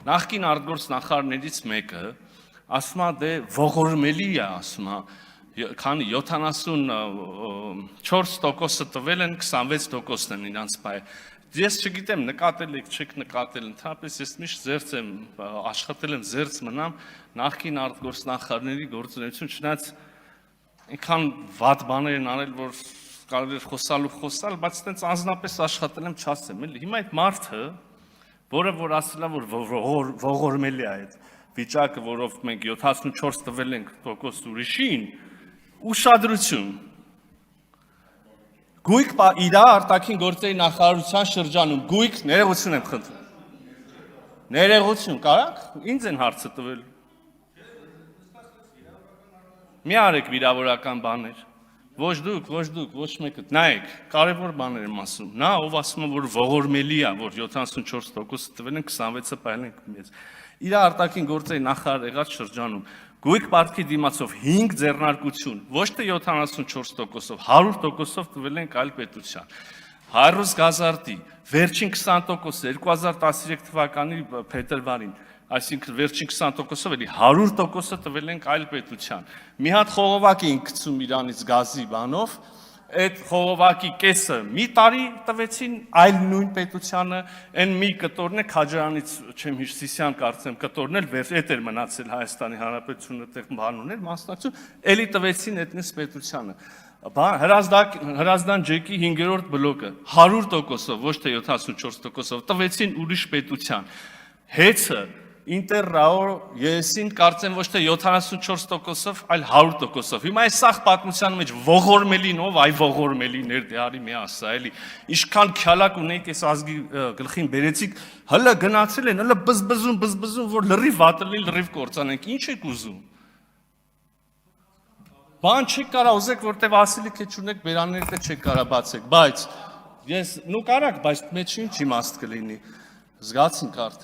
Նախկին արտգործ նախարարներից մեկը ասում է դե ողորմելի է, ասում է, քանի 74% տվել են, 26% են իրանց բայ։ Ես չգիտեմ, նկատել եք, չեք նկատել, ընդհանրապես ես միշտ զերծ եմ աշխատել եմ զերծ մնամ նախկին արտգործ նախարարների գործունեություն, չնայած այնքան վատ բաներ են արել, որ կարելի է խոսալ, բայց այդպես անձնապես աշխատել եմ, չասեմ, էլի։ Հիմա այդ մարդը, որը որ ասել է, որ ողորմելի է այդ վիճակը, որով մենք 74 տվել ենք տոկոս ուրիշին, ուշադրություն։ Գույք իր արտաքին գործերի նախարարության շրջանում, գույք, ներողություն եմ խնդրում։ Ներողություն, կարաք, ինձ են հարցը տվել։ Մի արեք վիրավորական բաներ։ Ոչ դուք, ոչ մեկը, նայեք, կարևոր բաներ եմ ասում։ Նա, ով ասում է, որ ողորմելի է, որ 74% տվել են, 26-ը պահել ենք մեզ։ Իր արտաքին գործերի նախարար եղած շրջանում գույք պարտքի դիմացով 5 ձեռնարկություն, ոչ թե 74%-ով, 100%-ով տվել ենք այլ պետության։ Հայրուս Գազարտի վերջին 20%-ը 2013 թվականի փետրվարին, այսինքն վերջին 20%-ով էլի 100%-ը տվել ենք այլ պետության։ Մի հատ խողովակ էինք գցում իրանից գազի բանով, այդ խողովակի կեսը մի տարի տվեցին այլ նույն պետությանը, այն մի կտորն է Քաջարանից չեմ հիշ Սիսյան կարծեմ կտորն էլ այդ էր մնացել Հայաստանի Հանրապետությունը այդտեղ բան ուներ մասնակցություն, էլի տվեցին այդպես պետությանը։ Հրազդան ջեկի 5-րդ բլոկը 100%-ով, ոչ թե 74%-ով տվեցին ուրիշ պետության։ Հեծը Ինտերրաո ԵՍ-ին կարծեմ ոչ թե 74%-ով, այլ 100%-ով։ Հիմա այս սաղ պատմության մեջ ողորմելին ով, այ ողորմելիներ դե արի մի ասա, էլի։ Ինչքան քյալակ ունեիք այս ազգի գլխին բերեցիք, հələ գնացել են, հələ բզբզում, որ լրիվ վատելի, լրիվ կործանենք։ Ինչ եք ուզում։ Բան չեք կարա ուզեք, որտեվ ասելիք է չունեք, բերաններդ չեք կարա բացեք, բայց ես նու կարակ, բայց մեջ ինչ իմաստ կլինի։ Զգացինք արդեն